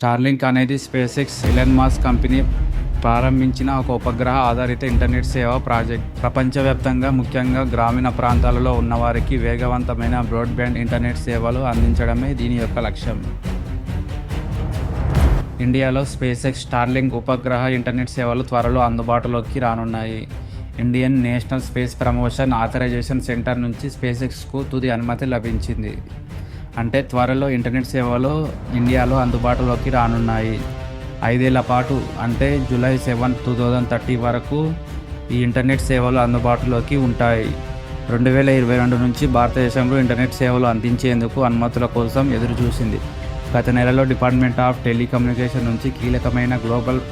Starlink అనేది space X Elon Musk company ప్రారంభించిన ఒక ఉపగ్రహ ఆధారిత ఇంటర్నెట్ సేవ ప్రాజెక్ట్. ప్రపంచవ్యాప్తంగా ముఖ్యంగా గ్రామీణ ప్రాంతాలలో ఉన్నవారికి వేగవంతమైన బ్రాడ్బ్యాండ్ ఇంటర్నెట్ సేవలు అందించడమే దీని యొక్క లక్ష్యం. ఇండియాలో స్పేస్ ఎక్స్ స్టార్లింక్ ఉపగ్రహ ఇంటర్నెట్ సేవలు త్వరలో అందుబాటులోకి రానున్నాయి. Indian National Space Promotion Authorisation Centre నుంచి స్పేస్ ఎక్స్కు తుది అనుమతి లభించింది. అంటే త్వరలో ఇంటర్నెట్ సేవలు ఇండియాలో అందుబాటులోకి రానున్నాయి. 5 ఏళ్ల పాటు అంటే జూలై 7, 2030 వరకు ఈ ఇంటర్నెట్ సేవలు అందుబాటులోకి ఉంటాయి. 2022 నుంచి భారతదేశంలో ఇంటర్నెట్ సేవలు అందించేందుకు అనుమతుల కోసం ఎదురుచూసింది. గత నెలలో డిపార్ట్మెంట్ ఆఫ్ టెలికమ్యూనికేషన్ నుంచి కీలకమైన global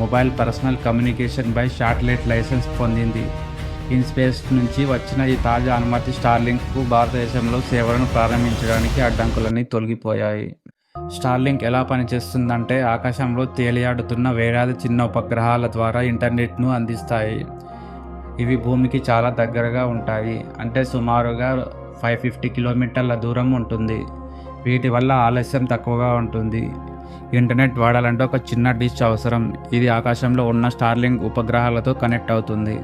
mobile personal communication by satellite licence పొందింది. ఇన్స్పేస్ నుంచి వచ్చిన ఈ తాజా అనుమతి స్టార్లింక్కు భారతదేశంలో సేవలను ప్రారంభించడానికి అడ్డంకులన్నీ తొలగిపోయాయి. స్టార్లింక్ ఎలా పనిచేస్తుందంటే ఆకాశంలో తేలియాడుతున్న వేలాది చిన్న ఉపగ్రహాల ద్వారా ఇంటర్నెట్ను అందిస్తాయి. ఇవి భూమికి చాలా దగ్గరగా ఉంటాయి, అంటే సుమారుగా 550 కిలోమీటర్ల దూరం ఉంటుంది. వీటి వల్ల ఆలస్యం తక్కువగా ఉంటుంది. ఇంటర్నెట్ వాడాలంటే ఒక చిన్న డిష్ అవసరం. ఇది ఆకాశంలో ఉన్న స్టార్లింక్ ఉపగ్రహాలతో కనెక్ట్ అవుతుంది.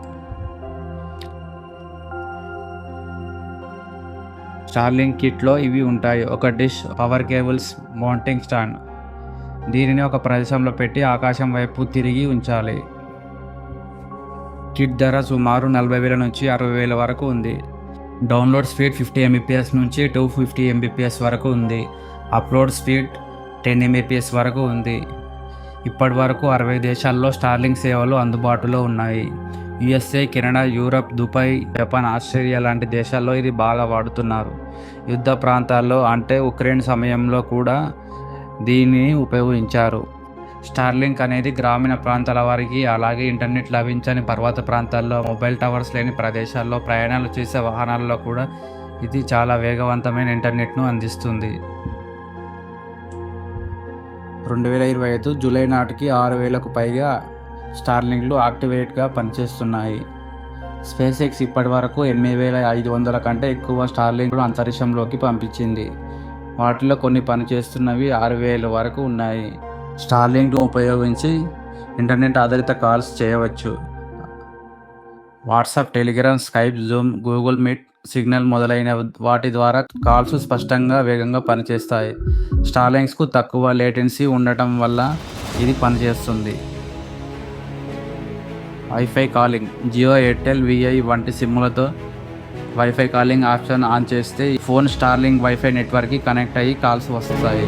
స్టార్లింక్ కిట్లో ఇవి ఉంటాయి. ఒక dish, power cables, mounting stand. దీనిని ఒక ప్రదేశంలో పెట్టి ఆకాశం వైపు తిరిగి ఉంచాలి. కిట్ ధర సుమారు 40,000 నుంచి 60,000 వరకు ఉంది. డౌన్లోడ్ స్పీడ్ 50 Mbps నుంచి 250 Mbps వరకు ఉంది. అప్లోడ్ స్పీడ్ 10 Mbps వరకు ఉంది. ఇప్పటి వరకు 60 దేశాల్లో స్టార్లింక్ సేవలు అందుబాటులో ఉన్నాయి. USA, Canada, Europe, Dubai, Japan, Australia లాంటి దేశాల్లో ఇది బాగా వాడుతున్నారు. యుద్ధ ప్రాంతాల్లో అంటే ఉక్రెయిన్ సమయంలో కూడా దీనిని ఉపయోగించారు. స్టార్లింక్ అనేది గ్రామీణ ప్రాంతాల వారికి, అలాగే ఇంటర్నెట్ లభించని పర్వత ప్రాంతాల్లో, మొబైల్ టవర్స్ లేని ప్రదేశాల్లో, ప్రయాణాలు చేసే వాహనాల్లో కూడా ఇది చాలా వేగవంతమైన ఇంటర్నెట్ను అందిస్తుంది. 2025 జూలై నాటికి 6,000కు పైగా స్టార్లింక్లు యాక్టివేట్గా పనిచేస్తున్నాయి. స్పేస్ ఎక్స్ ఇప్పటి వరకు 8,500 కంటే ఎక్కువ స్టార్లింక్లు అంతరిక్షంలోకి పంపించింది. వాటిలో కొన్ని పనిచేస్తున్నవి 6,000 వరకు ఉన్నాయి. స్టార్లింక్ను ఉపయోగించి ఇంటర్నెట్ ఆధారిత కాల్స్ చేయవచ్చు. WhatsApp, Telegram, Skype, Zoom, Google meet, signal మొదలైన వాటి ద్వారా కాల్స్ స్పష్టంగా, వేగంగా పనిచేస్తాయి. స్టార్లింక్స్కు తక్కువ లేటెన్సీ ఉండటం వల్ల ఇది పనిచేస్తుంది. WiFi calling. జియో, ఎయిర్టెల్, విఐ వంటి సిమ్ములతో వైఫై కాలింగ్ ఆప్షన్ ఆన్ చేస్తే ఫోన్ స్టార్లింక్ వైఫై నెట్వర్క్కి కనెక్ట్ అయ్యి కాల్స్ వస్తాయి.